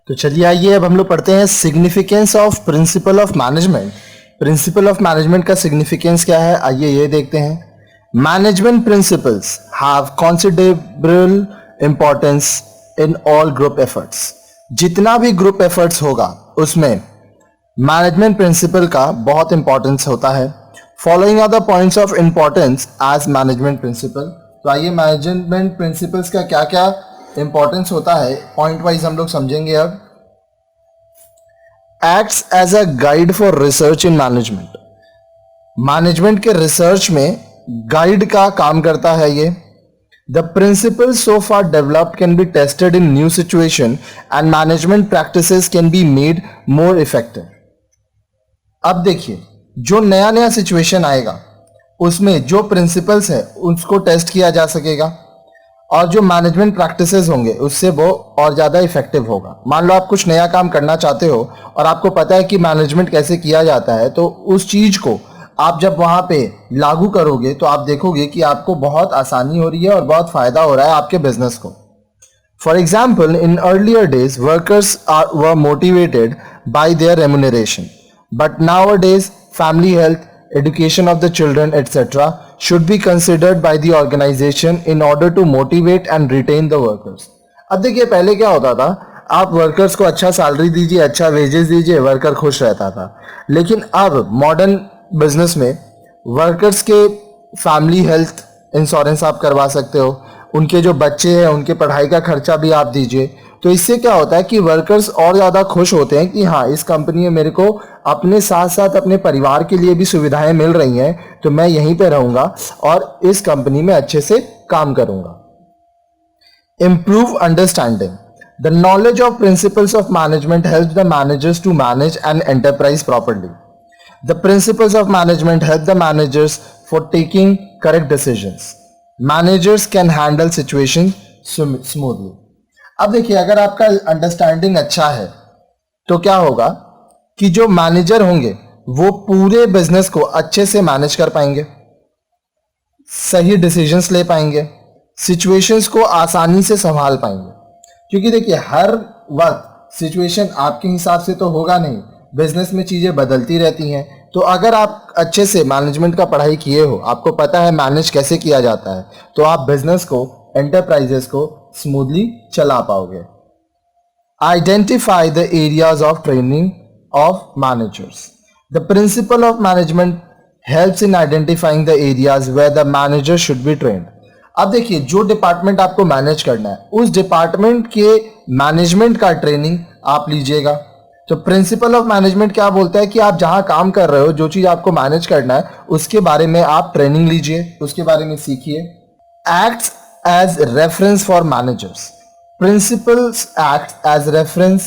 तो चलिए आइए अब हम लोग पढ़ते हैं significance of principal of management. Principal of management का सिग्निफिकेंस क्या है, आइए ये देखते हैं। Management principles have considerable importance in all group efforts. जितना भी ग्रुप एफर्ट्स होगा उसमें मैनेजमेंट प्रिंसिपल का बहुत इंपॉर्टेंस होता है। Following are the points of importance as management principle. तो आइए मैनेजमेंट प्रिंसिपल्स का क्या क्या इंपॉर्टेंस होता है पॉइंट वाइज हम लोग समझेंगे। अब acts as a guide for research in management. Management के रिसर्च में गाइड का काम करता है ये। The principle so far developed can be tested in new situation and management practices can be made more effective. अब देखिए, जो नया नया सिचुएशन आएगा उसमें जो प्रिंसिपल्स है उसको टेस्ट किया जा सकेगा और जो मैनेजमेंट प्रैक्टिसेस होंगे उससे वो और ज़्यादा इफेक्टिव होगा। मान लो आप कुछ नया काम करना चाहते हो और आपको पता है कि मैनेजमेंट कैसे किया जाता है, तो उस चीज़ को आप जब वहाँ पे लागू करोगे तो आप देखोगे कि आपको बहुत आसानी हो रही है और बहुत फ़ायदा हो रहा है आपके बिजनेस को। For example, in earlier days workers were motivated by there remuneration, but now a days family health, education of the children etc. should be considered by the organization in order to motivate and retain the workers. अब देखिए, पहले क्या होता था, आप workers को अच्छा salary दीजिए, अच्छा वेजेस दीजिए, वर्कर खुश रहता था। लेकिन अब मॉडर्न बिजनेस में वर्कर्स के फैमिली हेल्थ इंश्योरेंस आप करवा सकते हो, उनके जो बच्चे हैं उनके पढ़ाई का खर्चा भी आप दीजिए। तो इससे क्या होता है कि वर्कर्स और ज़्यादा खुश होते हैं कि हाँ, इस कंपनी में मेरे को अपने साथ साथ अपने परिवार के लिए भी सुविधाएं मिल रही हैं, तो मैं यहीं पे रहूँगा और इस कंपनी में अच्छे से काम करूँगा। Improve understanding. The knowledge of principles of management help the managers to manage an enterprise properly. The principles of management help the managers for taking correct decisions. Managers can handle situation smoothly. अब देखिए, अगर आपका understanding अच्छा है तो क्या होगा कि जो मैनेजर होंगे वो पूरे बिजनेस को अच्छे से मैनेज कर पाएंगे, सही डिसीजंस ले पाएंगे, सिचुएशंस को आसानी से संभाल पाएंगे। क्योंकि देखिए, हर वक्त सिचुएशन आपके हिसाब से तो होगा नहीं, बिजनेस में चीज़ें बदलती रहती हैं। तो अगर आप अच्छे से मैनेजमेंट का पढ़ाई किए हो, आपको पता है मैनेज कैसे किया जाता है, तो आप बिजनेस को, एंटरप्राइजेस को स्मूथली चला पाओगे। Identify the areas of training of managers. The principle of management helps in identifying the areas where the manager should be trained. अब देखिए, जो डिपार्टमेंट आपको मैनेज करना है उस डिपार्टमेंट के मैनेजमेंट का ट्रेनिंग आप लीजिएगा। तो प्रिंसिपल ऑफ मैनेजमेंट क्या बोलता है कि आप जहां काम कर रहे हो, जो चीज आपको मैनेज करना है उसके बारे में आप ट्रेनिंग लीजिए, उसके बारे में सीखिए। Acts as reference for managers. Principals act as reference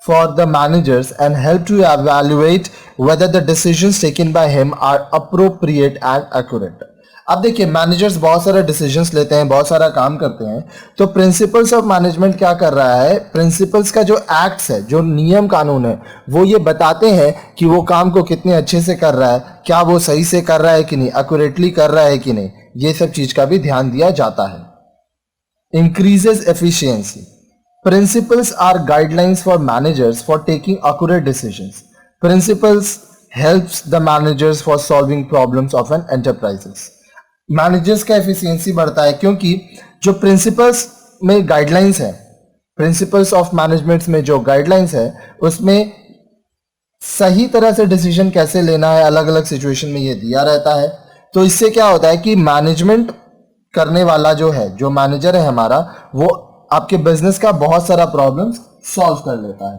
for the managers and help to evaluate whether the decisions taken by him are appropriate and accurate. अब देखिए, मैनेजर्स बहुत सारे डिसीजंस लेते हैं, बहुत सारा काम करते हैं। तो प्रिंसिपल्स ऑफ मैनेजमेंट क्या कर रहा है, प्रिंसिपल्स का जो एक्ट्स है, जो नियम कानून है, वो ये बताते हैं कि वो काम को कितने अच्छे से कर रहा है, क्या वो सही से कर रहा है कि नहीं, एक्यूरेटली कर रहा है कि नहीं, ये सब चीज का भी ध्यान दिया जाता है। Increases efficiency. Principles are guidelines for managers for taking accurate decisions. Principles helps the managers for solving problems of an enterprises. Managers का efficiency बढ़ता है क्योंकि जो principles में guidelines है, principles of management में जो guidelines है उसमें सही तरह से decision कैसे लेना है अलग अलग situation में ये दिया रहता है। तो इससे क्या होता है कि मैनेजमेंट करने वाला जो है, जो मैनेजर है हमारा, वो आपके बिजनेस का बहुत सारा प्रॉब्लम्स सॉल्व कर लेता है।